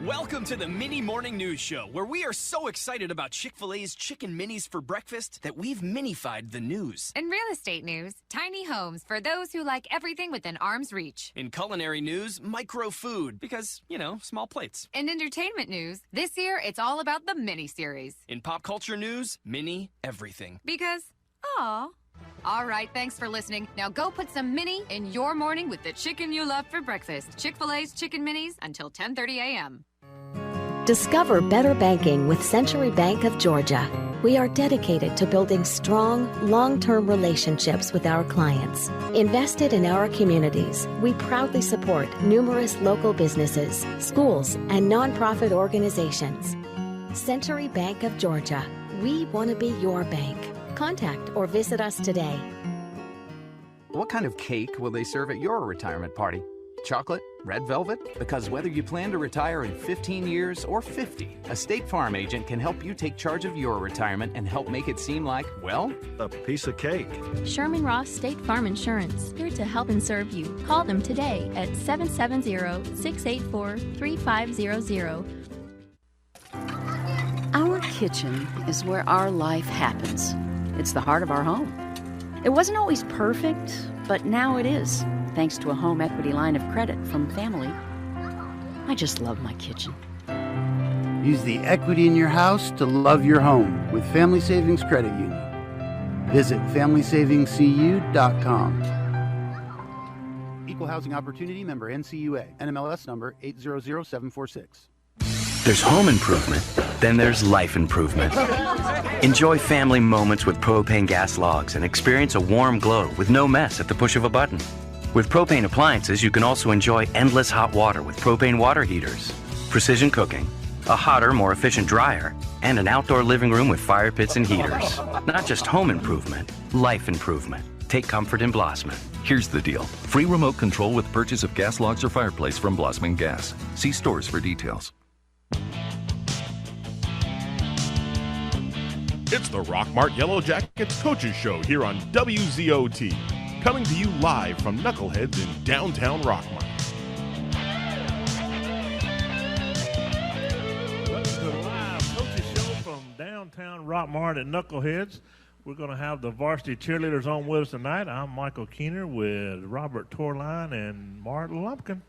Welcome to the Mini Morning News Show, where we are so excited about Chick-fil-A's Chicken Minis for breakfast that we've minified the news. In real estate news, tiny homes for those who like everything within arm's reach. In culinary news, micro food, because, small plates. In entertainment news, this year it's all about the mini-series. In pop culture news, mini everything. Because, aw. All right, thanks for listening. Now go put some mini in your morning with the chicken you love for breakfast. Chick-fil-A's Chicken Minis until 10:30 a.m. Discover better banking with Century Bank of Georgia. We are dedicated to building strong, long-term relationships with our clients. Invested in our communities, we proudly support numerous local businesses, schools, and nonprofit organizations. Century Bank of Georgia. We want to be your bank. Contact or visit us today. What kind of cake will they serve at your retirement party? Chocolate? Red velvet? Because whether you plan to retire in 15 years or 50, a State Farm agent can help you take charge of your retirement and help make it seem like, well, a piece of cake. Sherman Ross State Farm Insurance, here to help and serve you. Call them today at 770-684-3500. Our kitchen is where our life happens. It's the heart of our home. It wasn't always perfect, but now it is, thanks to a home equity line of credit from family. I just love my kitchen. Use the equity in your house to love your home with Family Savings Credit Union. Visit FamilySavingsCU.com. Equal Housing Opportunity member NCUA. NMLS number 800746. There's home improvement, then there's life improvement. Enjoy family moments with propane gas logs and experience a warm glow with no mess at the push of a button. With propane appliances, you can also enjoy endless hot water with propane water heaters, precision cooking, a hotter, more efficient dryer, and an outdoor living room with fire pits and heaters. Not just home improvement, life improvement. Take comfort in Blossman. Here's the deal. Free remote control with purchase of gas logs or fireplace from Blossman Gas. See stores for details. It's the Rockmart Yellow Jackets Coaches Show here on WZOT, coming to you live from Knuckleheads in downtown Rockmart. Welcome to the live Coaches Show from downtown Rockmart at Knuckleheads. We're going to have the varsity cheerleaders on with us tonight. I'm Michael Keener with Robert Torline and Martin Lumpkin.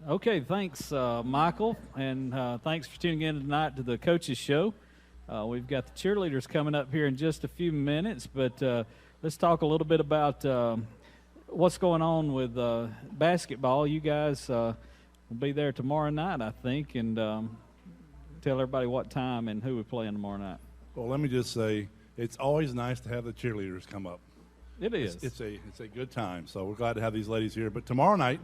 Okay, thanks, Michael, and thanks for tuning in tonight to the Coaches Show. We've got the cheerleaders coming up here in just a few minutes, but let's talk a little bit about what's going on with basketball. You guys will be there tomorrow night, I think, and tell everybody what time and who we're playing tomorrow night. Well, let me just say, it's always nice to have the cheerleaders come up. It is. It's a good time, so we're glad to have these ladies here. But tomorrow night,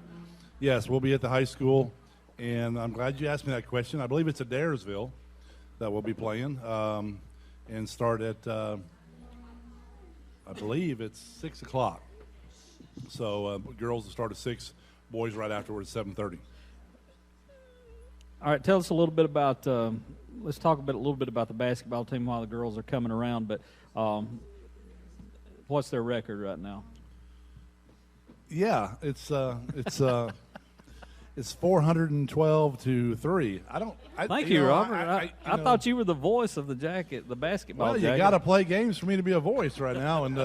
yes, we'll be at the high school, and I'm glad you asked me that question. I believe it's at Daresville that we'll be playing, and start at, I believe it's 6 o'clock. So girls will start at 6, boys right afterwards, 7:30. All right, tell us a little bit about, let's talk a little bit about the basketball team while the girls are coming around, but what's their record right now? Yeah, it's 412-3. Thank you, Robert. I thought you were the voice of the basketball. Well, you got to play games for me to be a voice right now, and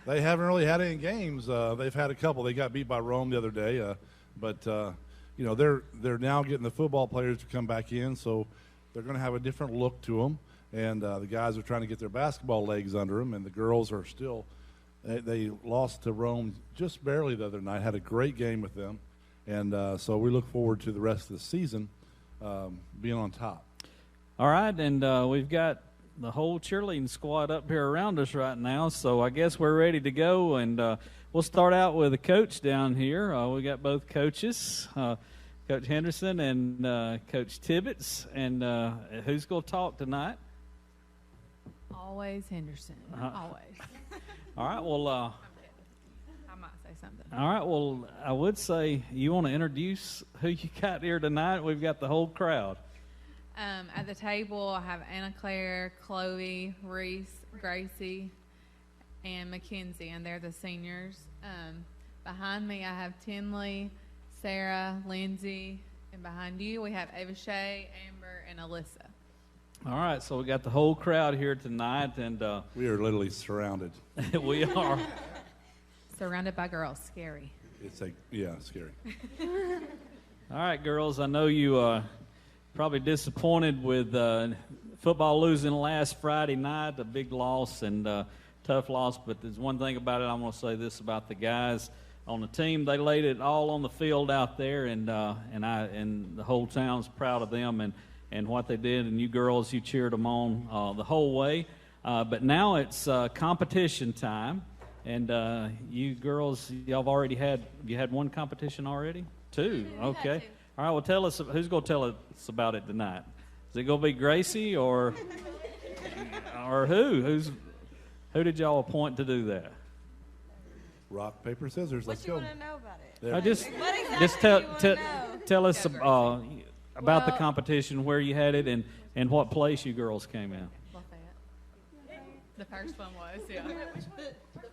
they haven't really had any games. They've had a couple. They got beat by Rome the other day, but they're now getting the football players to come back in, so they're going to have a different look to them. And the guys are trying to get their basketball legs under them, and the girls are still. They lost to Rome just barely the other night. Had a great game with them. And so we look forward to the rest of the season being on top. All right, and we've got the whole cheerleading squad up here around us right now, so I guess we're ready to go. And we'll start out with a coach down here. We got both coaches, Coach Henderson and Coach Tibbetts. And who's going to talk tonight? Always Henderson, always. All right, well... Something. All right, well, I would say you want to introduce who you got here tonight. We've got the whole crowd. At the table, I have Anna Claire, Chloe, Reese, Gracie, and Mackenzie, and they're the seniors. Behind me, I have Tinley, Sarah, Lindsay, And behind you, we have Ava Shea, Amber, and Alyssa. All right, so we got the whole crowd here tonight, and we are literally surrounded. We are. Surrounded by girls. Scary. It's like, yeah, scary. All right, girls, I know you probably disappointed with football losing last Friday night, a big loss and tough loss, but there's one thing about it. I'm going to say this about the guys on the team. They laid it all on the field out there, and the whole town's proud of them and what they did, and you girls, you cheered them on the whole way. But now it's competition time, and you girls, y'all have already had one competition already? Two, okay. All right, well, tell us, who's going to tell us about it tonight? Is it going to be Gracie or who? Who did y'all appoint to do that? Rock, paper, scissors. Let's go. What do you want to know about it? Just tell us about the competition, where you had it, and what place you girls came in. Lafayette. The first one was, yeah. The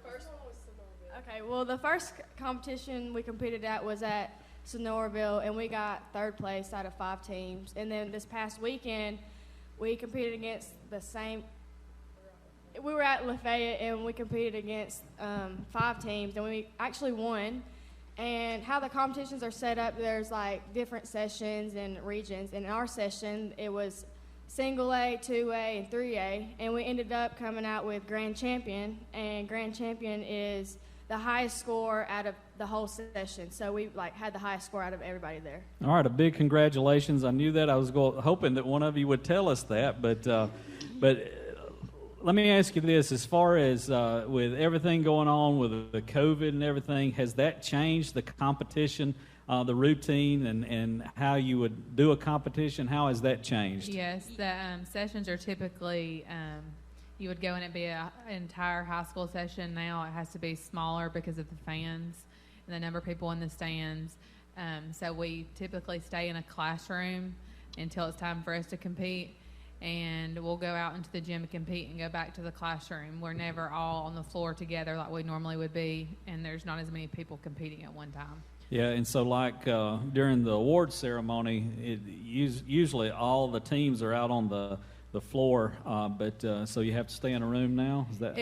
first one was Sonoraville. Okay, well, the first competition we competed at was at Sonoraville, and we got third place out of 5 teams. And then this past weekend, we competed against the same. We were at Lafayette, and we competed against 5 teams, and we actually won. And how the competitions are set up, there's like different sessions and regions. In our session, it was single A, 2A, and 3A, and we ended up coming out with grand champion, and grand champion is the highest score out of the whole session. So we had the highest score out of everybody there. All right, a big congratulations. I knew that. I was hoping that one of you would tell us that, but let me ask you this: as far as with everything going on with the COVID and everything, has that changed the competition, the routine, and how you would do a competition? How has that changed? Yes, the sessions are typically, you would go in and be an entire high school session. Now it has to be smaller because of the fans and the number of people in the stands. So we typically stay in a classroom until it's time for us to compete. And we'll go out into the gym and compete and go back to the classroom. We're never all on the floor together like we normally would be, and there's not as many people competing at one time. Yeah, and so like during the award ceremony, usually all the teams are out on the floor, but so you have to stay in a room now? Is that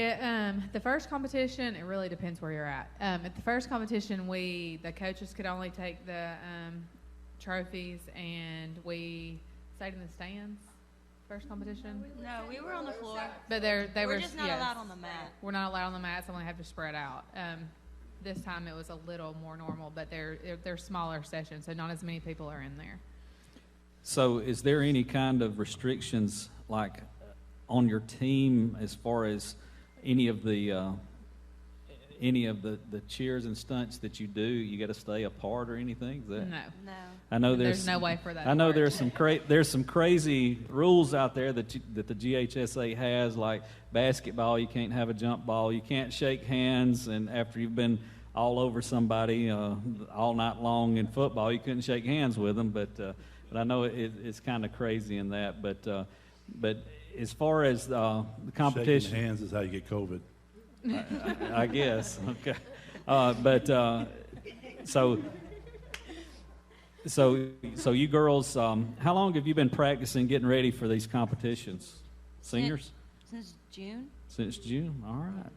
the first competition, it really depends where you're at. At the first competition, the coaches could only take the trophies, and we stayed in the stands. First competition? No, we were on the floor. But they were just not allowed on the mat. We're not allowed on the mat, so we have to spread out. This time it was a little more normal, but they're smaller sessions, so not as many people are in there. So is there any kind of restrictions like on your team as far as any of the cheers and stunts that you do? You got to stay apart or anything? Is that? No. I know there's no way for that. I know there's some crazy rules out there that the GHSA has, like basketball. You can't have a jump ball. You can't shake hands, and after you've been all over somebody all night long in football, you couldn't shake hands with them. But I know it's kind of crazy in that. But as far as the competition, shaking hands is how you get COVID. I guess. Okay. So you girls, how long have you been practicing, getting ready for these competitions? Seniors? Since June. Since June. All right.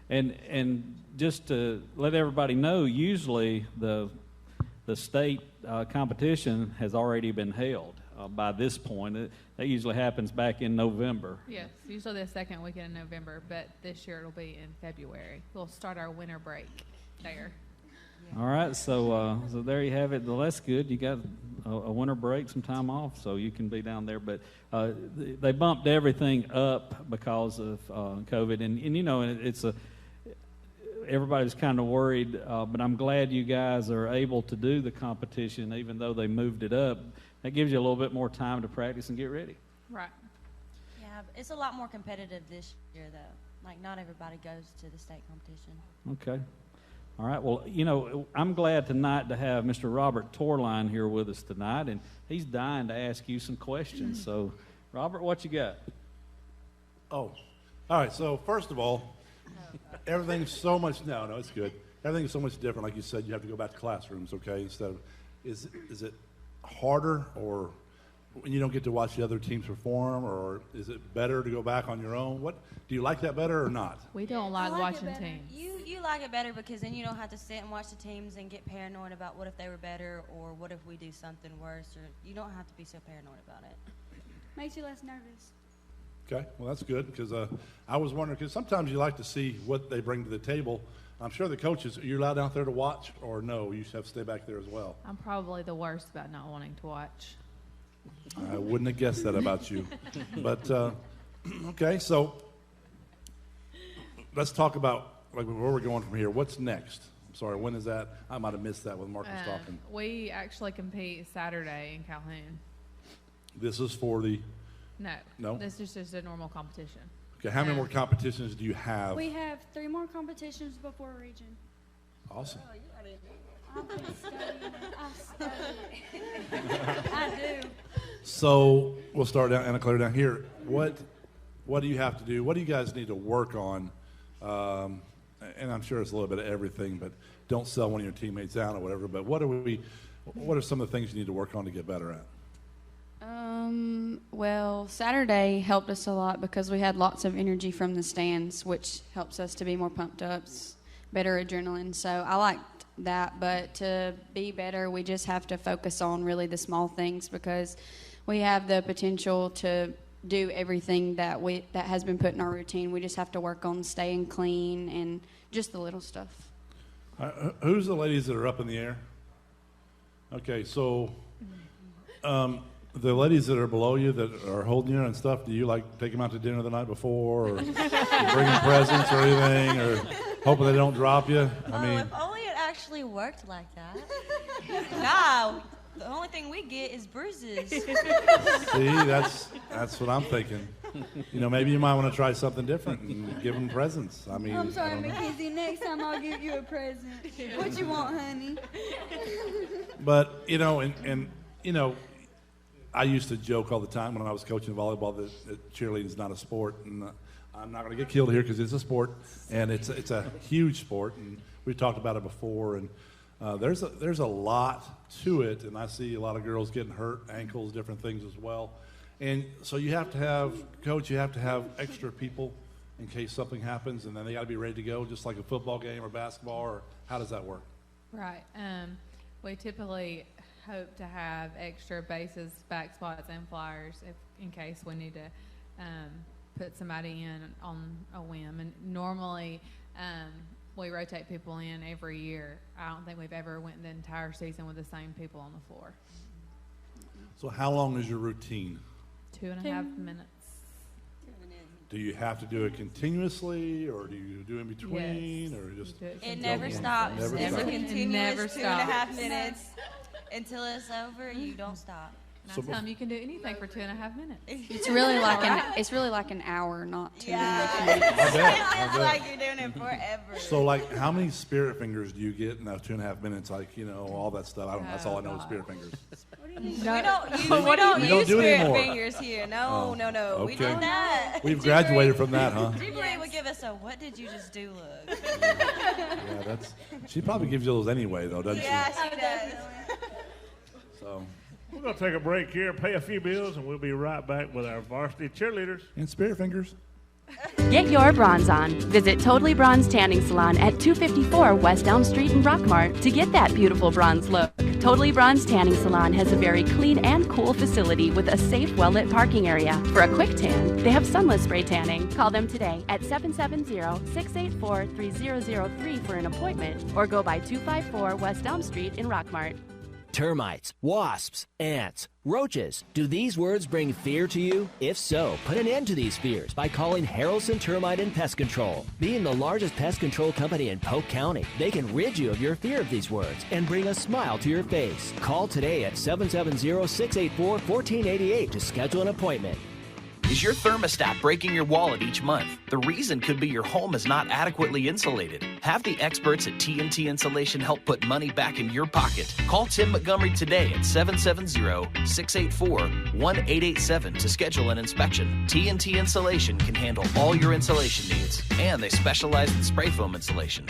And just to let everybody know, usually the state competition has already been held by this point. That usually happens back in November. Yes, usually the second weekend in November, but this year it'll be in February. We'll start our winter break there. All right, so there you have it. Well, that's good. You got a winter break, some time off, so you can be down there. But they bumped everything up because of COVID, and you know, everybody's kind of worried. But I'm glad you guys are able to do the competition, even though they moved it up. That gives you a little bit more time to practice and get ready. Right. Yeah, it's a lot more competitive this year, though. Like, not everybody goes to the state competition. Okay. All right. Well, you know, I'm glad tonight to have Mr. Robert Torline here with us tonight, and he's dying to ask you some questions. So, Robert, what you got? Oh, all right. So, first of all, everything's so much, no, it's good. Everything's so much different. Like you said, you have to go back to classrooms, okay, instead of is it harder, or when you don't get to watch the other teams perform, or is it better to go back on your own? What do you like that better or not? We don't like watching teams. You like it better because then you don't have to sit and watch the teams and get paranoid about what if they were better or what if we do something worse, or you don't have to be so paranoid about it. Makes you less nervous. Okay, well, that's good, because I was wondering, because sometimes you like to see what they bring to the table. I'm sure the coaches, are you allowed out there to watch, or no, you have to stay back there as well? I'm probably the worst about not wanting to watch. I wouldn't have guessed that about you. But, okay, so let's talk about where we're going from here. What's next? I'm sorry, when is that? I might have missed that when Mark was talking. We actually compete Saturday in Calhoun. This is for the... No. This is just a normal competition. Okay, how many more competitions do you have? We have 3 more competitions before region. Awesome. I've been studying. I do. So we'll start down, Anna Claire, down here. What do you have to do? What do you guys need to work on? And I'm sure it's a little bit of everything, but don't sell one of your teammates out or whatever. But what are some of the things you need to work on to get better at? Well, Saturday helped us a lot because we had lots of energy from the stands, which helps us to be more pumped up, better adrenaline. So I liked that, but to be better, we just have to focus on really the small things because we have the potential to do everything that has been put in our routine. We just have to work on staying clean and just the little stuff. Who's the ladies that are up in the air? Okay, so the ladies that are below you that are holding you and stuff, do you take them out to dinner the night before, or bring them presents or anything, or hoping they don't drop you? I mean, if only it actually worked like that. No, the only thing we get is bruises. See, that's what I'm thinking. Maybe you might want to try something different and give them presents. I mean, I'm sorry, Mackenzie. Next time I'll give you a present. What you want, honey? But I used to joke all the time when I was coaching volleyball that cheerleading is not a sport, and I'm not going to get killed here because it's a sport, and it's a huge sport, and we've talked about it before, and there's a lot to it, and I see a lot of girls getting hurt, ankles, different things as well, and so you have to have extra people in case something happens, and then they got to be ready to go, just like a football game or basketball, or how does that work? Right. We typically hope to have extra bases, back spots, and flyers in case we need to put somebody in on a whim. And normally we rotate people in every year. I don't think we've ever went the entire season with the same people on the floor. So how long is your routine? 2.5 minutes. Do you have to do it continuously, or do you do in between, yes. or just? It never stops. It's a continuous 2.5 minutes. Until it's over, you don't stop. And I tell them you can do anything for 2.5 minutes. It's really like an hour, not 2 minutes. It's like you're doing it forever. So, how many spirit fingers do you get in that 2.5 minutes? All that stuff. I don't. That's all I know is spirit fingers. We don't use spirit fingers here. No. Okay. We did that. We've graduated from that, huh? Jubilee would give us a "What did you just do?" look. Yeah, she probably gives you those anyway, though, doesn't she? Yeah, she does. So we're going to take a break here, pay a few bills, and we'll be right back with our varsity cheerleaders. And spirit fingers. Get your bronze on. Visit Totally Bronze Tanning Salon at 254 West Elm Street in Rockmart to get that beautiful bronze look. Totally Bronze Tanning Salon has a very clean and cool facility with a safe, well-lit parking area. For a quick tan, they have sunless spray tanning. Call them today at 770-684-3003 for an appointment or go by 254 West Elm Street in Rockmart. Termites, wasps, ants, roaches. Do these words bring fear to you? If so, put an end to these fears by calling Harrelson Termite and Pest Control. Being the largest pest control company in Polk County, they can rid you of your fear of these words and bring a smile to your face. Call today at 770-684-1488 to schedule an appointment. Is your thermostat breaking your wallet each month? The reason could be your home is not adequately insulated. Have the experts at TNT Insulation help put money back in your pocket. Call Tim Montgomery today at 770-684-1887 to schedule an inspection. TNT Insulation can handle all your insulation needs, and they specialize in spray foam insulation.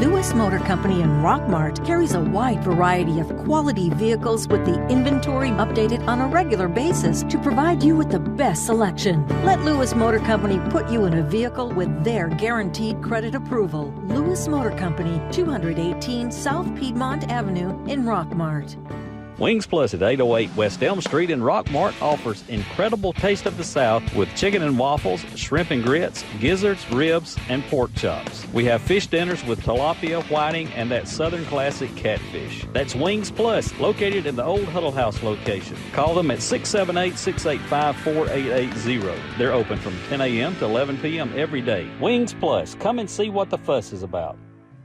Lewis Motor Company in Rockmart carries a wide variety of quality vehicles with the inventory updated on a regular basis to provide you with the best selection. Let Lewis Motor Company put you in a vehicle with their guaranteed credit approval. Lewis Motor Company, 218 South Piedmont Avenue in Rockmart. Wings Plus at 808 West Elm Street in Rockmart offers incredible taste of the South with chicken and waffles, shrimp and grits, gizzards, ribs, and pork chops. We have fish dinners with tilapia, whiting, and that Southern classic catfish. That's Wings Plus, located in the old Huddle House location. Call them at 678-685-4880. They're open from 10 a.m. to 11 p.m. every day. Wings Plus, come and see what the fuss is about.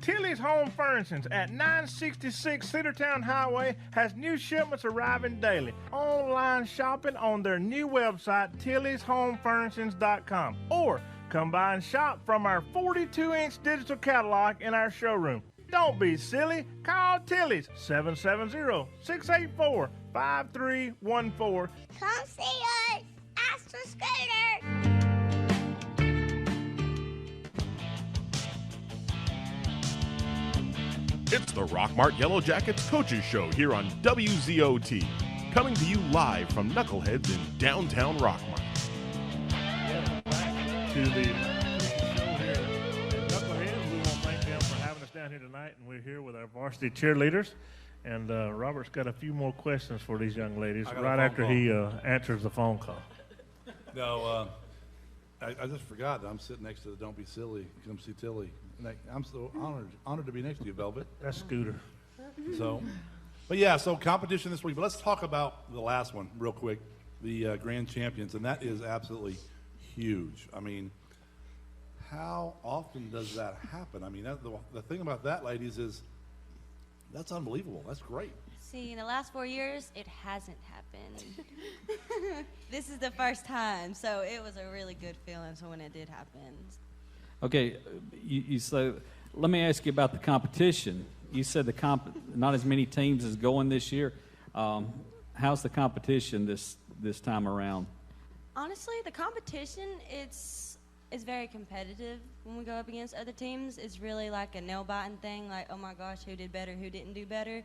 Tilly's Home Furnishings at 966 Cedartown Highway has new shipments arriving daily. Online shopping on their new website, TillysHomeFurnishings.com. Or come by and shop from our 42-inch digital catalog in our showroom. Don't be silly. Call Tilly's 770-684-5314. Come see us. Ask for Scooter. It's the Rockmart Yellow Jackets Coaches Show here on WZOT. Coming to you live from Knuckleheads in downtown Rockmart. To the show here at Knuckleheads. We want to thank them for having us down here tonight, and we're here with our varsity cheerleaders. And Robert's got a few more questions for these young ladies right after he answers the phone call. No, I just forgot that I'm sitting next to the Don't Be Silly, Come See Tilly. I'm so honored to be next to you, Velvet. That's Scooter. So, but yeah, so competition this week. But let's talk about the last one real quick, the Grand Champions, and that is absolutely huge. I mean, how often does that happen? I mean, the thing about that, ladies, is that's unbelievable. That's great. See, in the last 4 years, it hasn't happened. This is the first time, so it was a really good feeling. So when it did happen. Okay, you say, let me ask you about the competition. You said not as many teams as going this year. How's the competition this time around? Honestly, the competition is very competitive. When we go up against other teams, it's really like a nail-biting thing. Like, oh my gosh, who did better? Who didn't do better?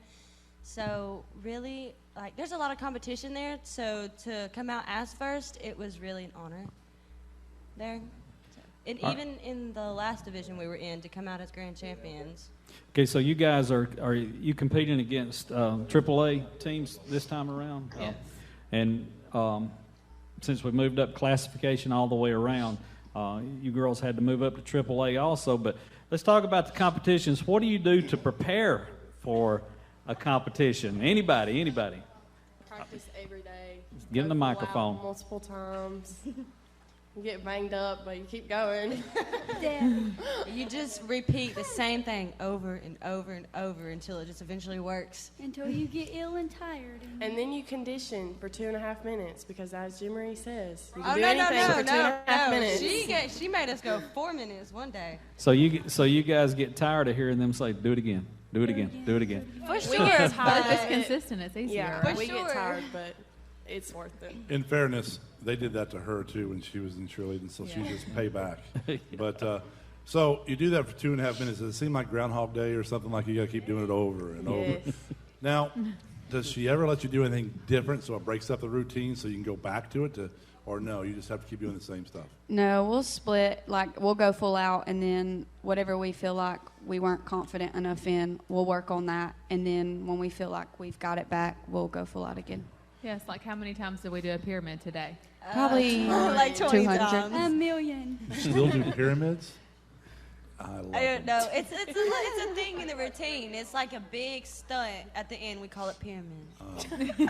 So really, like, there's a lot of competition there. So to come out as first, it was really an honor there. And even in the last division we were in, to come out as grand champions. Okay, so you guys are you competing against AAA teams this time around? Yes. And since we moved up classification all the way around, you girls had to move up to AAA also. But let's talk about the competitions. What do you do to prepare for a competition? Anybody? Practice every day. Get in the microphone. Multiple times. You get banged up, but you keep going. You just repeat the same thing over and over and over until it just eventually works. Until you get ill and tired. And then you condition for 2.5 minutes, because as Jim Marie says, you can do anything for 2.5 minutes. She made us go 4 minutes one day. So you guys get tired of hearing them say, "Do it again, do it again, do it again." For sure. We get tired. But if it's consistent, it's easier. Yeah, right? we get tired, but it's worth it. In fairness, they did that to her too when she was in cheerleading, so she just pay back. But so you do that for 2.5 minutes. Does it seem like Groundhog Day or something, like you got to keep doing it over and over? Now, does she ever let you do anything different so it breaks up the routine so you can go back to it, or no, you just have to keep doing the same stuff? No, we'll split. Like, we'll go full out, and then whatever we feel like we weren't confident enough in, we'll work on that. And then when we feel like we've got it back, we'll go full out again. Yes, like how many times did we do a pyramid today? Probably like 20 200. times. A million. Still do pyramids? I don't know. It's a thing in the routine. It's like a big stunt at the end. We call it pyramid. I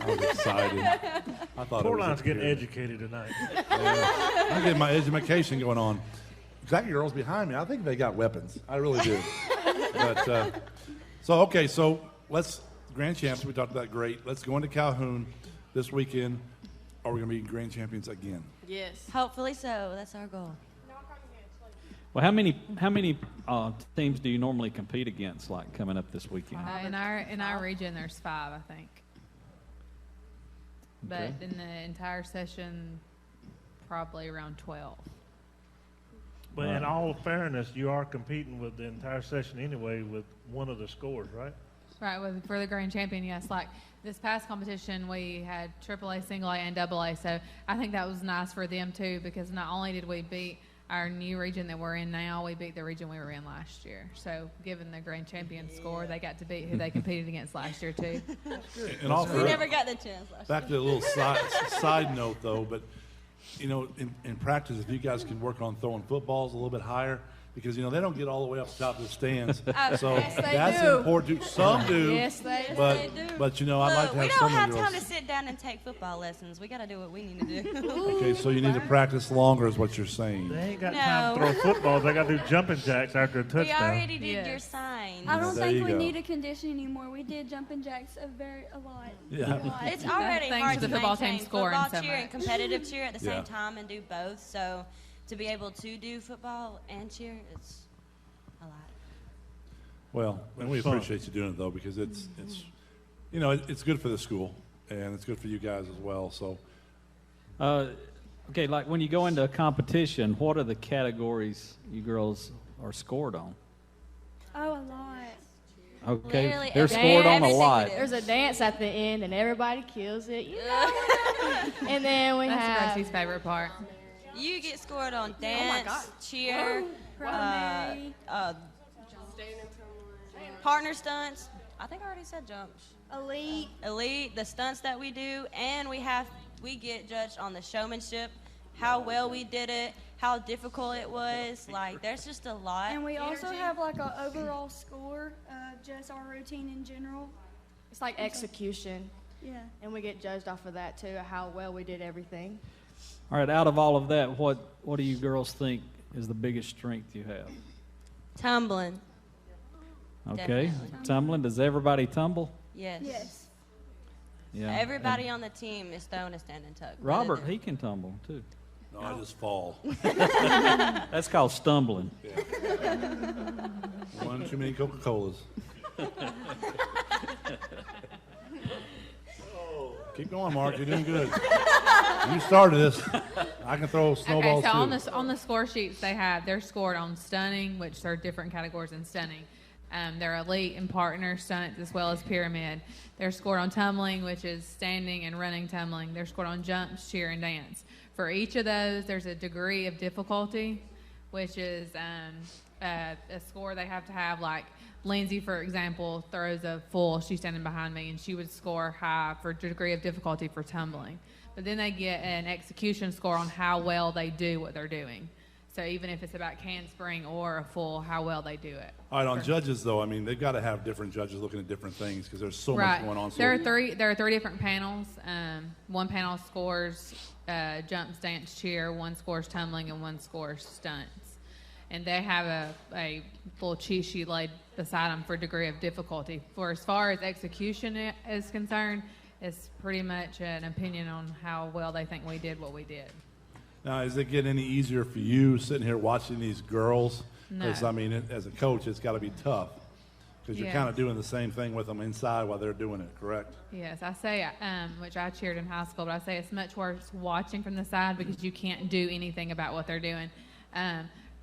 was excited. I thought Torline's getting educated tonight. I'm getting my education going on. Exactly, girls behind me. I think they got weapons. I really do. But so let's grand champs. We talked about great. Let's go into Calhoun this weekend. Are we going to be grand champions again? Yes. Hopefully so. That's our goal. Well, how many teams do you normally compete against, like coming up this weekend? In our region, there's 5, I think. But Okay. in the entire session, probably around 12. But in all fairness, you are competing with the entire session anyway with one of the scores, right? Right, for the grand champion, yes. Like this past competition, we had AAA, single A, and AA. So I think that was nice for them too, because not only did we beat our new region that we're in now, we beat the region we were in last year. So given the grand champion score, they got to beat who they competed against last year too. We never got the chance last Back to a little side note, though, but, you know, in practice, if you guys can work on throwing footballs a little bit higher, because, you know, they don't get all the way up the top of the stands. So yes, they that's do. important. Some do. Yes, they do. But, you know, I'd like to have we don't some have of time girls. to sit down and take football lessons. We got to do what we need to do. Okay, so you need to practice longer is what you're saying. They ain't got time to throw footballs. They got to do jumping jacks after a touchdown. We already did your sign. I don't There think you we go. need a condition anymore. We did jumping jacks a lot. Yeah. A lot. It's already Thanks hard to to the football team maintain scoring football so cheer and much. competitive cheer at the Yeah. same time and do both. So to be able to do football and cheer, it's a lot. Well, and we It's fun. appreciate you doing it, though, because it's you know, it's good for the school, and it's good for you guys as well. So Okay, like when you go into a competition, what are the categories you girls are scored on? Oh, a lot. Okay, Literally they're scored on a lot. There's a dance at the end, and everybody kills it. You know? And then we That's have Gracie's favorite part. You get scored on God. dance, cheer, Primary. partner stunts. I think I already said jumps. Elite. The stunts that we do, and we get judged on the showmanship, how well we did it, how difficult it was. Like, there's just a lot. And we also have like an overall score of just our routine in general. It's like execution. Yeah. And we get judged off of that too, how well we did everything. All right, out of all of that, what do you girls think is the biggest strength you have? Tumbling. Okay, Definitely. tumbling. Does everybody tumble? Yes. Yes. Yeah. Everybody on the team is throwing a standing tuck. Robert, he can tumble too. no, I just fall. That's called stumbling. One too many Coca-Colas. Keep going, Mark. You're doing good. You started this. I can throw snowballs Okay, so too. on the score sheets they're scored on stunning, which are different categories in stunning. They're elite and partner stunts as well as pyramid. They're scored on tumbling, which is standing and running tumbling. They're scored on jumps, cheer, and dance. For each of those, there's a degree of difficulty, which is a score they have to have. Like Lindsay, for example, throws a full. She's standing behind me, and she would score high for degree of difficulty for tumbling. But then they get an execution score on how well they do what they're doing. So even if it's about can spring or a full, how well they do it. All right, on judges, though, I mean, they've got to have different judges looking at different things because there's so much going on. So There are three different panels. One panel scores jump, dance, cheer. One scores tumbling, and one scores stunts. And they have a little cheat sheet laid beside them for degree of difficulty. For as far as execution is concerned, it's pretty much an opinion on how well they think we did what we did. Now, is it getting any easier for you sitting here watching these girls? No. Because, I mean, as a coach, it's got to be tough because you're Yes. kind of doing the same thing with them inside while they're doing it, correct? Yes, I say, which I cheered in high school, but I say it's much worse watching from the side because you can't do anything about what they're doing.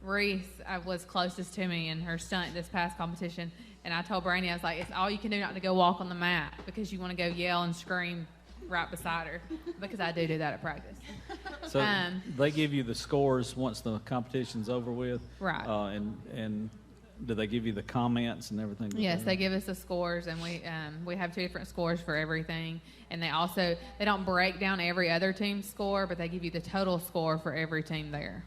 Reese was closest to me in her stunt this past competition, and I told Brandy, I was like, it's all you can do not to go walk on the mat because you want to go yell and scream right beside her because I do that at practice. So they give you the scores once the competition's over with, Right. And do they give you the comments and everything? Yes, they give us the scores, and we have two different scores for everything. And they don't break down every other team's score, but they give you the total score for every team there.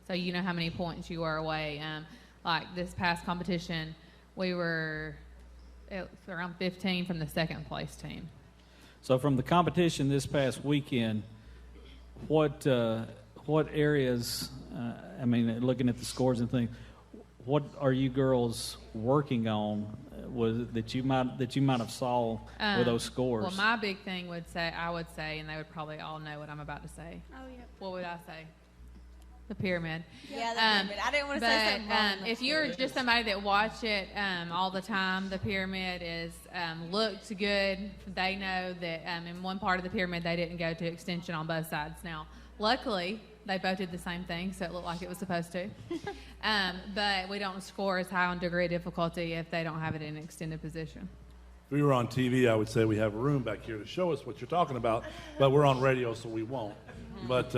So you know how many points you are away. Like this past competition, we were around 15 from the second place team. So from the competition this past weekend, what areas? I mean, looking at the scores and things, what are you girls working on? That you might have saw with those scores? Well, my big thing I would say, and they would probably all know what I'm about to say. Oh, yeah. What would I say? The pyramid. Yeah, the pyramid. I didn't want to say something wrong. If you're just somebody that watch it all the time, the pyramid is looked good. They know that in one part of the pyramid they didn't go to extension on both sides. Now, luckily, They both did the same thing, so it looked like it was supposed to. But we don't score as high on degree of difficulty if they don't have it in extended position. If we were on TV, I would say we have a room back here to show us what you're talking about, but we're on radio, so we won't. But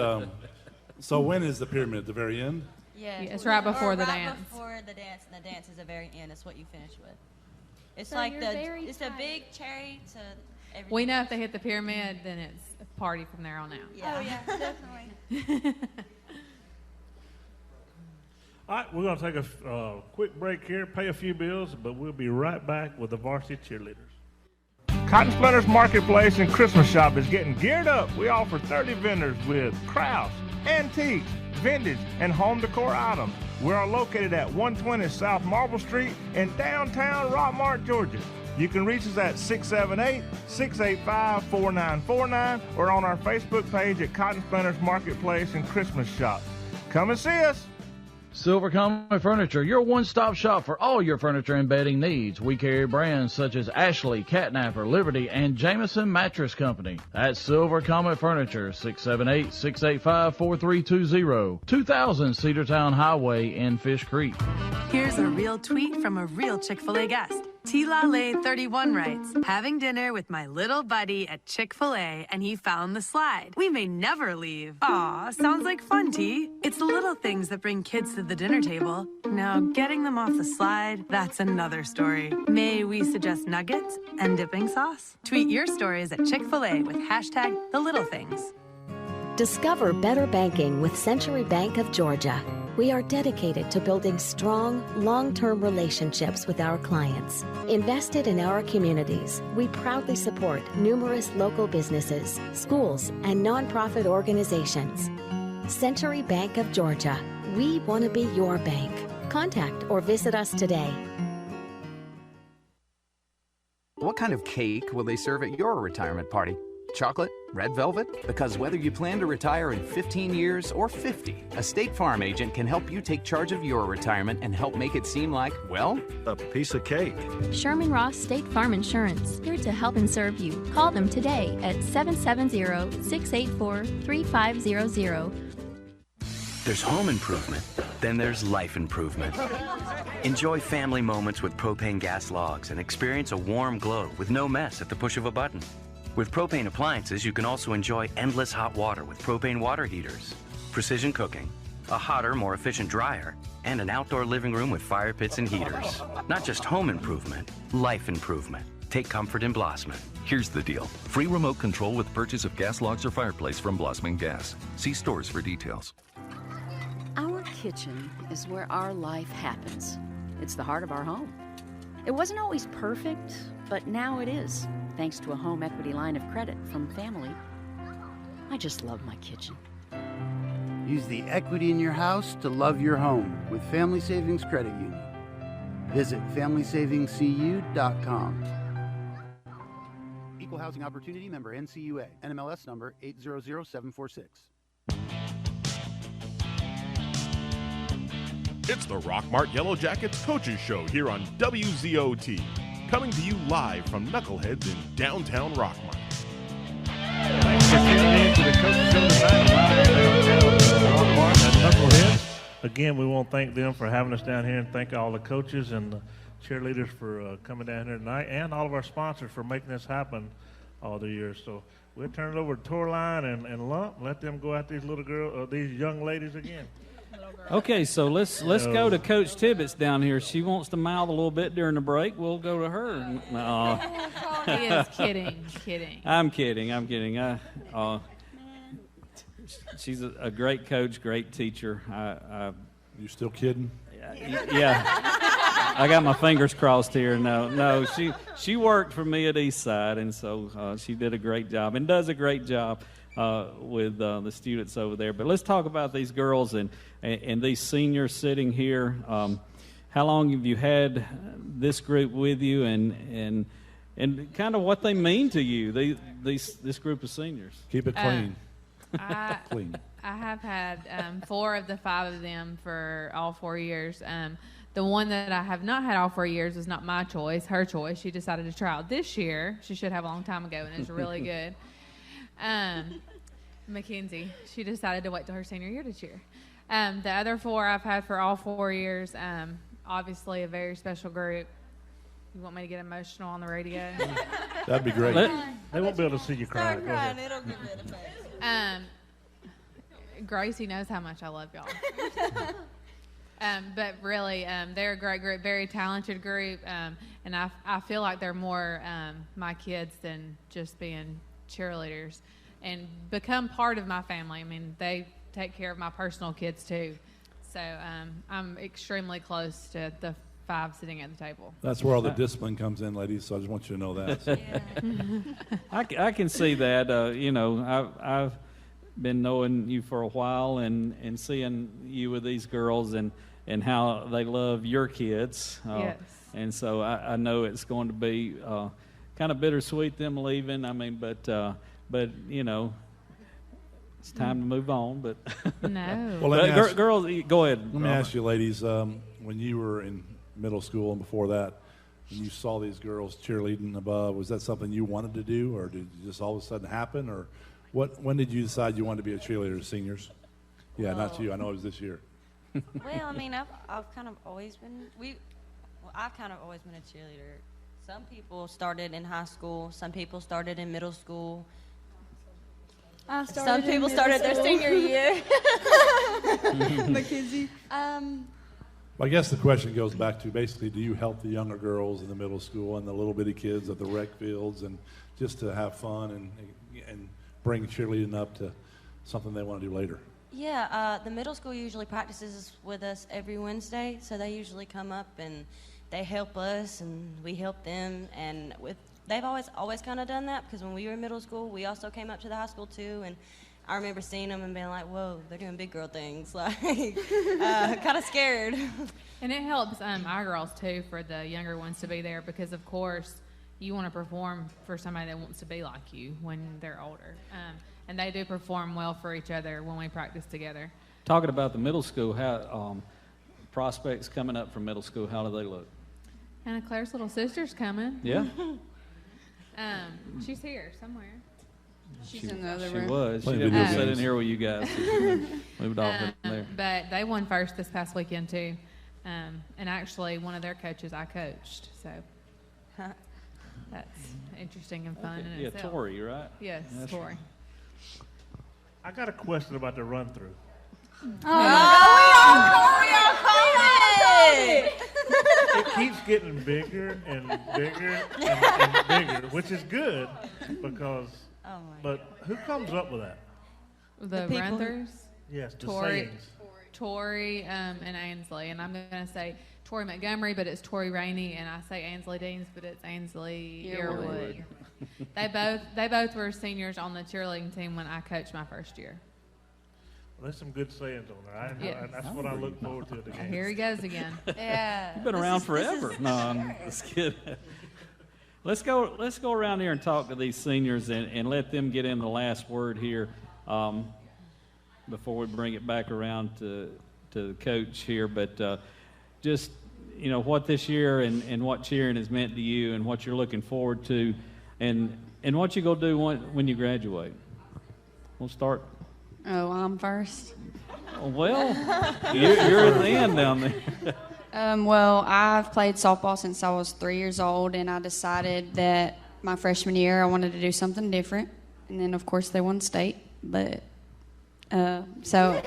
so when is the pyramid? At the very end? Yeah, it's right before the right dance. Before the dance, and the dance is the very end. It's what you finish with. It's So like you're the very it's a big cherry to everything. We know if they hit the pyramid, then it's a party from there on out. Yeah. Oh yeah, definitely. All right, we're going to take a quick break here, pay a few bills, but we'll be right back with the Varsity Cheerleaders. Cotton Splinters Marketplace and Christmas Shop is getting geared up. We offer 30 vendors with crafts, antiques, vintage, and home decor items. We are located at 120 South Marble Street in downtown Rockmart, Georgia. You can reach us at 678-685-4949 or on our Facebook page at Cotton Splinters Marketplace and Christmas Shop. Come and see us. Silver Comet Furniture, your one-stop shop for all your furniture and bedding needs. We carry brands such as Ashley, Catnapper, Liberty, and Jameson Mattress Company. That's Silver Comet Furniture, 678-685-4320, 2000 Cedartown Highway in Fish Creek. Here's a real tweet from a real Chick-fil-A guest. T-La-Lay31 writes, having dinner with my little buddy at Chick-fil-A and he found the slide. We may never leave. Aw, sounds like fun, T. It's the little things that bring kids to the dinner table. Now, getting them off the slide, that's another story. May we suggest nuggets and dipping sauce? Tweet your stories at Chick-fil-A with hashtag the little things. Discover better banking with Century Bank of Georgia. We are dedicated to building strong, long-term relationships with our clients. Invested in our communities, we proudly support numerous local businesses, schools, and nonprofit organizations. Century Bank of Georgia. We want to be your bank. Contact or visit us today. What kind of cake will they serve at your retirement party? Chocolate? Red velvet? Because whether you plan to retire in 15 years or 50, a State Farm agent can help you take charge of your retirement and help make it seem like, well, a piece of cake. Sherman Ross State Farm Insurance, here to help and serve you. Call them today at 770-684-3500. There's home improvement, then there's life improvement. Enjoy family moments with propane gas logs and experience a warm glow with no mess at the push of a button. With propane appliances, you can also enjoy endless hot water with propane water heaters, precision cooking, a hotter, more efficient dryer, and an outdoor living room with fire pits and heaters. Not just home improvement, life improvement. Take comfort in Blossman. Here's the deal. Free remote control with purchase of gas logs or fireplace from Blossman Gas. See stores for details. Our kitchen is where our life happens. It's the heart of our home. It wasn't always perfect, but now it is, thanks to a home equity line of credit from family. I just love my kitchen. Use the equity in your house to love your home with Family Savings Credit Union. Visit FamilySavingsCU.com. Equal Housing Opportunity member NCUA. NMLS number 800746. It's the Rockmart Yellow Jackets Coaches Show here on WZOT. Coming to you live from Knuckleheads in downtown Rockmart. Thanks for tuning in to the Coaches Show tonight live downtown Rockmart at Knuckleheads. Again, we want to thank them for having us down here and thank all the coaches and the cheerleaders for coming down here tonight and all of our sponsors for making this happen all the years. So we'll turn it over to Torline and Lump. Let them go at these little girls, these young ladies again. Okay, so let's go to Coach Tibbetts down here. She wants to mouth a little bit during the break. We'll go to her. He is kidding. I'm kidding. She's a great coach, great teacher. You still kidding? Yeah. I got my fingers crossed here. No, she worked for me at Eastside, and so she did a great job and does a great job with the students over there. But let's talk about these girls and these seniors sitting here. How long have you had this group with you, and kind of what they mean to you? This group of seniors. Keep it clean. Clean. I have had 4 of the 5 of them for all 4 years. The one that I have not had all 4 years was not my choice, her choice. She decided to try out this year. She should have a long time ago, and it's really good. Mackenzie. She decided to wait till her senior year to cheer. The other 4 I've had for all 4 years. Obviously, a very special group. You want me to get emotional on the radio? That'd be great. They won't be able to see you cry. Start crying. It'll give it a face. Gracie knows how much I love y'all. But really, they're a great group, very talented group, and I feel like they're more my kids than just being cheerleaders, and become part of my family. I mean, they take care of my personal kids too, so I'm extremely close to the 5 sitting at the table. That's where all the discipline comes in, ladies, so I just want you to know that. I can see that. I've been knowing you for a while and seeing you with these girls and how they love your kids. Yes. And so I know it's going to be kind of bittersweet them leaving. I mean, but it's time to move on. But no. Well, girls, go ahead. Let me ask you, ladies, when you were in middle school and before that, and you saw these girls cheerleading above, was that something you wanted to do, or did it just all of a sudden happen, or when did you decide you wanted to be a cheerleader, seniors? Yeah, not you. I know it was this year. Well, I mean, I've kind of always been I've kind of always been a cheerleader. Some people started in high school. Some people started in middle school. Some people started their senior year. Mackenzie. Well, I guess the question goes back to basically, do you help the younger girls in the middle school and the little bitty kids at the rec fields, and just to have fun and bring cheerleading up to something they want to do later? Yeah, the middle school usually practices with us every Wednesday, so they usually come up and they help us and we help them. And they've always kind of done that, because when we were in middle school, we also came up to the high school too, and I remember seeing them and being like, whoa, they're doing big girl things, like kind of scared. And it helps our girls too, for the younger ones to be there, because of course you want to perform for somebody that wants to be like you when they're older. And they do perform well for each other when we practice together. Talking about the middle school, how prospects coming up from middle school, how do they look? Hannah Claire's little sister's coming. Yeah. She's here somewhere. She's in the other She room. was. She didn't sit in here with you guys. Moved off in there. But they won first this past weekend too. And actually, one of their coaches I coached. So that's interesting and fun in itself. Yeah, Tori, right? Yes, That's Tori. I got a question about the run-through. It keeps getting bigger and bigger and bigger, which is good, because. But who comes up with that? The run-throughs? Yes, the Tori, sayings. Tori and Ainsley, and I'm going to say Tori Montgomery, but it's Tori Rainey, and I say Ainsley Deans, but it's Ainsley Earwood. They both were seniors on the cheerleading team when I coached my first year. Well, there's some good sayings on there. That's what I look forward to at the game. Here he goes again. Yeah. You've been around forever. No, I'm just kidding. Let's go around here and talk to these seniors and let them get in the last word here before we bring it back around to the coach here. But just, what this year and what cheering has meant to you and what you're looking forward to and what you go do when you graduate. We'll start. Oh, I'm first. Well, you're at the end down there. Well, I've played softball since I was 3 years old, and I decided that my freshman year I wanted to do something different. And then, of course, they won state. But so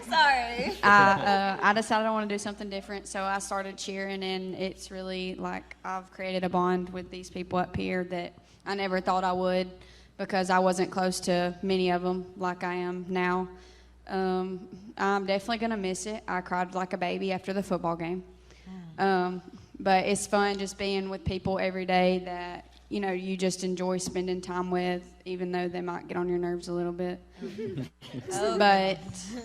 sorry. I decided I want to do something different, so I started cheering, and it's really like I've created a bond with these people up here that I never thought I would, because I wasn't close to many of them like I am now. I'm definitely going to miss it. I cried like a baby after the football game. But it's fun just being with people every day that, you just enjoy spending time with, even though they might get on your nerves a little bit. But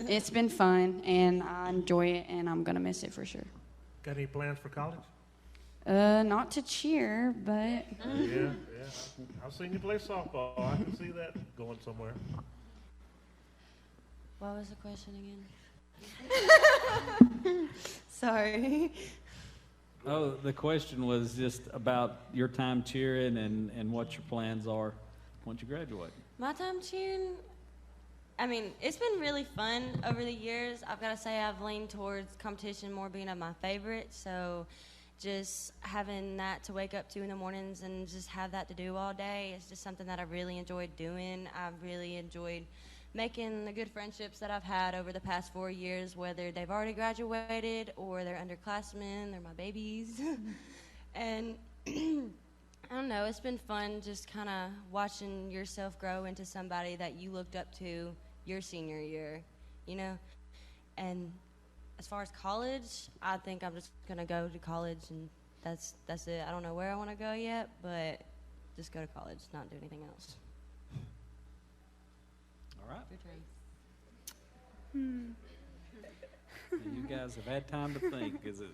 it's been fun, and I enjoy it, and I'm going to miss it for sure. Got any plans for college? Not to cheer, but... Yeah. I've seen you play softball. I can see that going somewhere. What was the question again? Sorry. Oh, the question was just about your time cheering and what your plans are once you graduate. My time cheering, I mean, it's been really fun over the years. I've got to say I've leaned towards competition more being of my favorite. So just having that to wake up to in the mornings and just have that to do all day is just something that I really enjoyed doing. I've really enjoyed making the good friendships that I've had over the past 4 years, whether they've already graduated or they're underclassmen, they're my babies. And I don't know, it's been fun just kind of watching yourself grow into somebody that you looked up to your senior year, you know? And as far as college, I think I'm just going to go to college, and that's it. I don't know where I want to go yet, but just go to college, not do anything else. All right. Your turn. You guys have had time to think. Is it?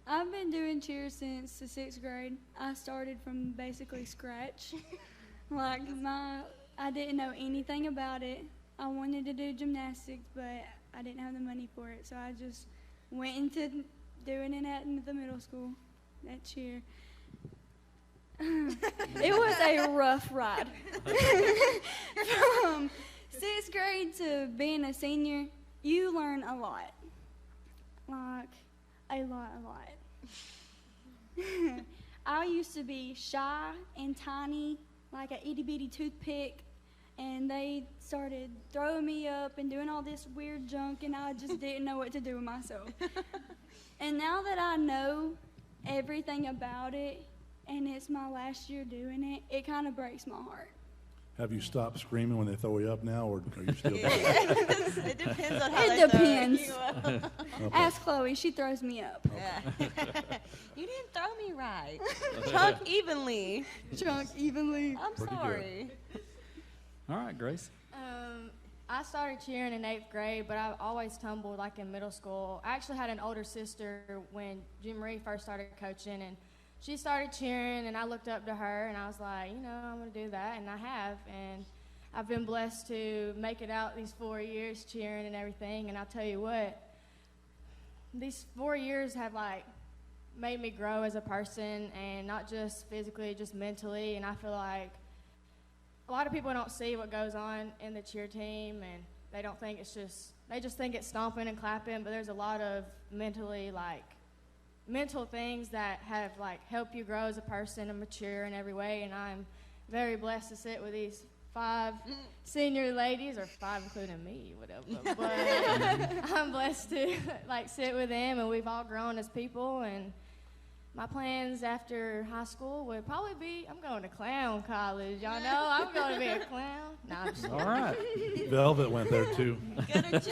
I've been doing cheer since the 6th grade. I started from basically scratch. I didn't know anything about it. I wanted to do gymnastics, but I didn't have the money for it, so I just went into doing it at the middle school, at cheer. It was a rough ride. From 6th grade to being a senior, you learn a lot. Like, a lot. I used to be shy and tiny, like an itty-bitty toothpick, and they started throwing me up and doing all this weird junk, and I just didn't know what to do with myself. And now that I know everything about it, and it's my last year doing it, it kind of breaks my heart. Have you stopped screaming when they throw you up now, or are you still doing it? It depends on how it they depends. throw you up. Okay. Ask Chloe, she throws me up. Yeah. You didn't throw me right. Chunk evenly. I'm Pretty sorry. All right, Grace. I started cheering in 8th grade, but I always tumbled like in middle school. I actually had an older sister when Jim Marie first started coaching, and she started cheering, and I looked up to her, and I was like, you know, I'm going to do that, and I have. And I've been blessed to make it out these 4 years cheering and everything, and I'll tell you what, these 4 years have, like, made me grow as a person, and not just physically, just mentally, and I feel like a lot of people don't see what goes on in the cheer team, and they don't think it's just, they just think it's stomping and clapping, but there's a lot of mental things that have helped you grow as a person and mature in every way, and I'm very blessed to sit with these 5 senior ladies, or 5 including me, whatever, but I'm blessed to sit with them, and we've all grown as people, and my plans after high school would probably be, I'm going to clown college. Y'all know I'm going to be a clown. No, I'm just kidding. All right. Velvet went there too. I'm just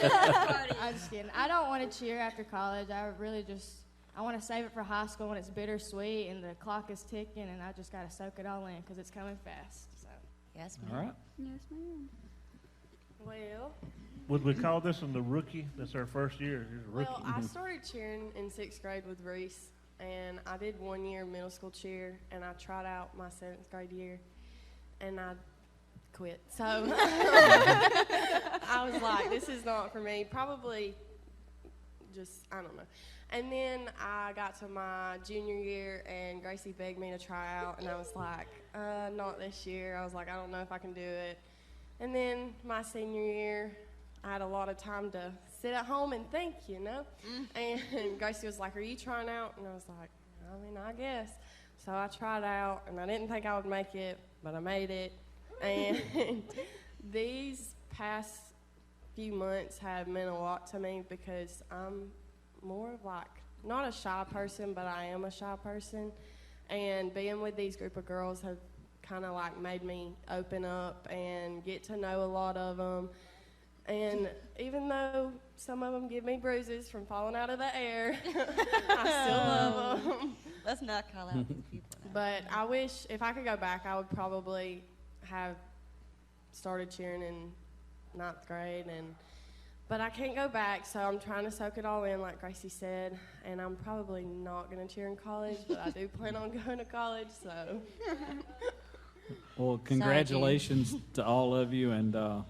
kidding. I don't want to cheer after college. I really just, I want to save it for high school when it's bittersweet and the clock is ticking, and I just got to soak it all in because it's coming fast. So. Yes, ma'am. All right. Yes, ma'am. Well, Would we call this one the rookie? That's our first year. Here's a rookie. well, I started cheering in 6th grade with Reese, and I did 1 year middle school cheer, and I tried out my 7th grade year, and I quit. So I was like, this is not for me. Probably just, I don't know. And then I got to my junior year, and Gracie begged me to try out, and I was like, not this year. I was like, I don't know if I can do it. And then my senior year, I had a lot of time to sit at home and think, you know? And Gracie was like, are you trying out? And I was like, I mean, I guess. So I tried out, and I didn't think I would make it, but I made it. And these past few months have meant a lot to me because I'm more of not a shy person, but I am a shy person. And being with these group of girls have kind of made me open up and get to know a lot of them. And even though some of them give me bruises from falling out of the air, I still love them. Let's not call out these people. But I wish, if I could go back, I would probably have started cheering in 9th grade. But I can't go back, so I'm trying to soak it all in, like Gracie said. And I'm probably not going to cheer in college, but I do plan on going to college, so. Well, congratulations to all of you, and I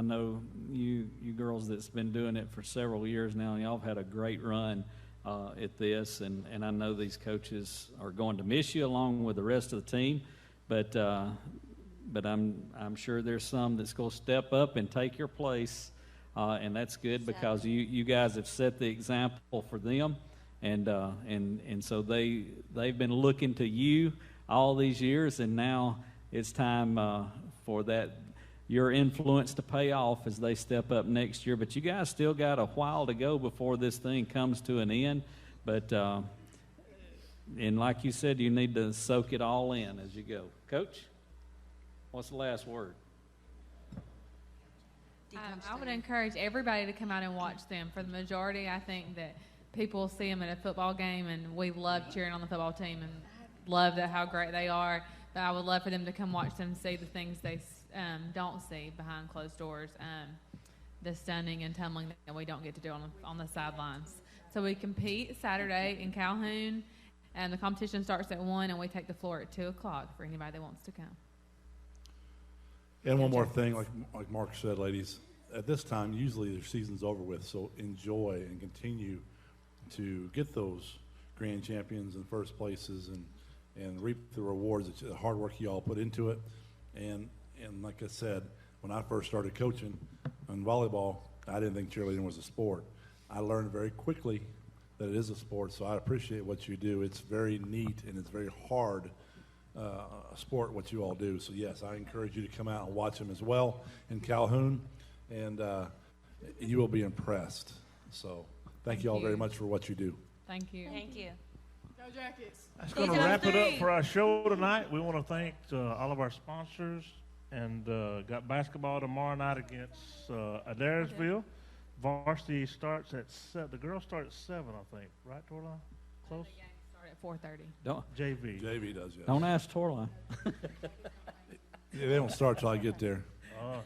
know you girls that's been doing it for several years now, and y'all have had a great run at this, and I know these coaches are going to miss you along with the rest of the team, but I'm sure there's some that's going to step up and take your place, and that's good because you guys have set the example for them, and so they've been looking to you all these years, and now it's time for your influence to pay off as they step up next year. But you guys still got a while to go before this thing comes to an end. But and like you said, you need to soak it all in as you go. Coach, what's the last word? I would encourage everybody to come out and watch them. For the majority, I think that people see them at a football game, and we love cheering on the football team and love how great they are. But I would love for them to come watch them, see the things they don't see behind closed doors, the stunning and tumbling that we don't get to do on the sidelines. So we compete Saturday in Calhoun, and the competition starts at 1, and we take the floor at 2 o'clock for anybody that wants to come. And one more thing, like Mark said, ladies, at this time, usually their season's over with, so enjoy and continue to get those grand champions and first places and reap the rewards, the hard work you all put into it. And like I said, when I first started coaching on volleyball, I didn't think cheerleading was a sport. I learned very quickly that it is a sport, so I appreciate what you do. It's very neat and it's very hard sport what you all do. So yes, I encourage you to come out and watch them as well in Calhoun, and you will be impressed. So thank you all very much for what you do. Thank you. Thank you. Go Jackets. That's going to wrap it up for our show tonight. We want to thank all of our sponsors, and got basketball tomorrow night against Adairsville. Varsity starts at 7. The girls start at 7, I think. Right, Torline? Close? The games start at 4:30. Don't JV does, yes. Don't ask Torline. Yeah, they don't start till I get there. I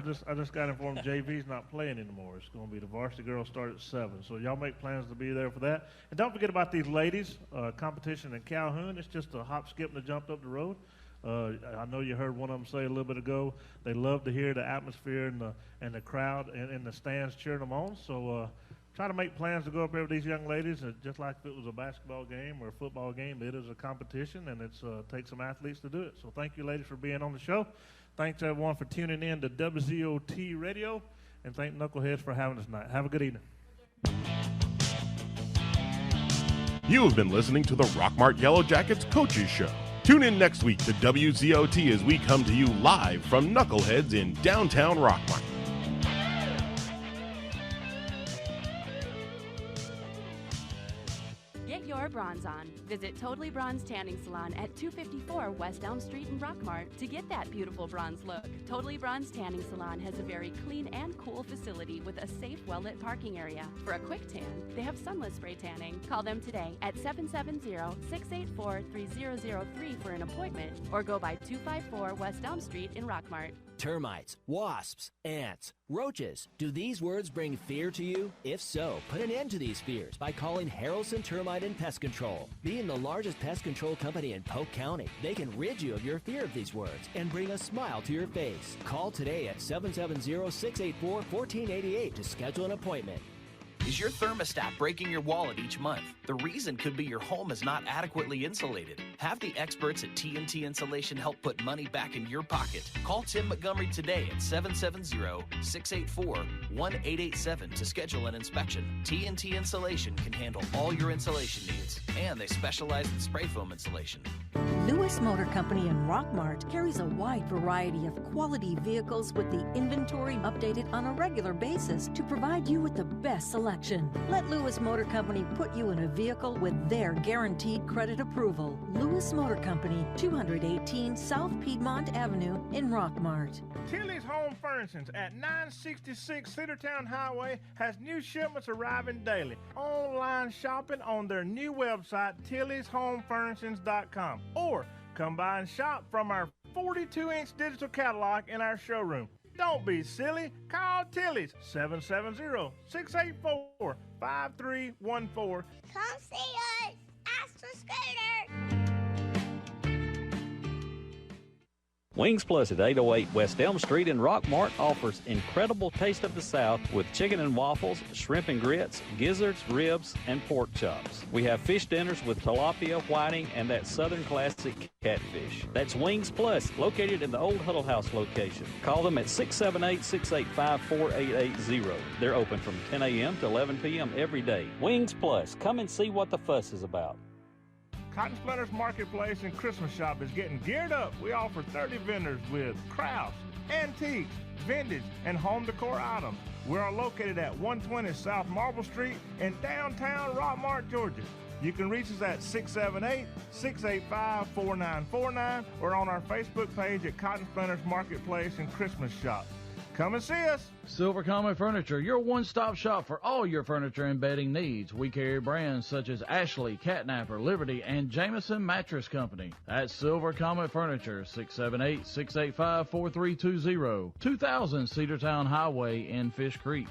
just got informed JV's not playing anymore. It's going to be the varsity girls start at 7. So y'all make plans to be there for that. And don't forget about these ladies competition in Calhoun. It's just a hop, skip, and a jump up the road. I know you heard one of them say a little bit ago, they love to hear the atmosphere and the crowd in the stands cheering them on. So try to make plans to go up there with these young ladies, just like if it was a basketball game or a football game. It is a competition, and it takes some athletes to do it. So thank you, ladies, for being on the show. Thanks, everyone, for tuning in to WZOT Radio, and thank Knuckleheads for having us tonight. Have a good evening. You have been listening to the Rockmart Yellow Jackets Coaches Show. Tune in next week to WZOT as we come to you live from Knuckleheads in downtown Rockmart. Get your bronze on. Visit Totally Bronze Tanning Salon at 254 West Elm Street in Rockmart to get that beautiful bronze look. Totally Bronze Tanning Salon has a very clean and cool facility with a safe, well-lit parking area. For a quick tan, they have sunless spray tanning. Call them today at 770-684-3003 for an appointment, or go by 254 West Elm Street in Rockmart. Termites, wasps, ants, roaches. Do these words bring fear to you? If so, put an end to these fears by calling Harrelson Termite and Pest Control. Being the largest pest control company in Polk County, they can rid you of your fear of these words and bring a smile to your face. Call today at 770-684-1488 to schedule an appointment. Is your thermostat breaking your wallet each month? The reason could be your home is not adequately insulated. Have the experts at TNT Insulation help put money back in your pocket. Call Tim Montgomery today at 770-684-1887 to schedule an inspection. TNT Insulation can handle all your insulation needs, and they specialize in spray foam insulation. Lewis Motor Company in Rockmart carries a wide variety of quality vehicles with the inventory updated on a regular basis to provide you with the best selection. Let Lewis Motor Company put you in a vehicle with their guaranteed credit approval. Lewis Motor Company, 218 South Piedmont Avenue in Rockmart. Tilly's Home Furnishings at 966 Cedartown Highway has new shipments arriving daily. Online shopping on their new website, TillysHomeFurnishings.com. Or come by and shop from our 42-inch digital catalog in our showroom. Don't be silly. Call Tilly's 770-684-5314. Come see us. Ask for Scooter. Wings Plus at 808 West Elm Street in Rockmart offers incredible taste of the South with chicken and waffles, shrimp and grits, gizzards, ribs, and pork chops. We have fish dinners with tilapia, whiting, and that Southern classic catfish. That's Wings Plus, located in the old Huddle House location. Call them at 678-685-4880. They're open from 10 a.m. to 11 p.m. every day. Wings Plus, come and see what the fuss is about. Cotton Splinters Marketplace and Christmas Shop is getting geared up. We offer 30 vendors with crafts, antiques, vintage, and home decor items. We are located at 120 South Marble Street in downtown Rockmart, Georgia. You can reach us at 678-685-4949 or on our Facebook page at Cotton Splinters Marketplace and Christmas Shop. Come and see us. Silver Comet Furniture, your one-stop shop for all your furniture and bedding needs. We carry brands such as Ashley, Catnapper, Liberty, and Jameson Mattress Company. That's Silver Comet Furniture, 678-685-4320, 2000 Cedartown Highway in Fish Creek.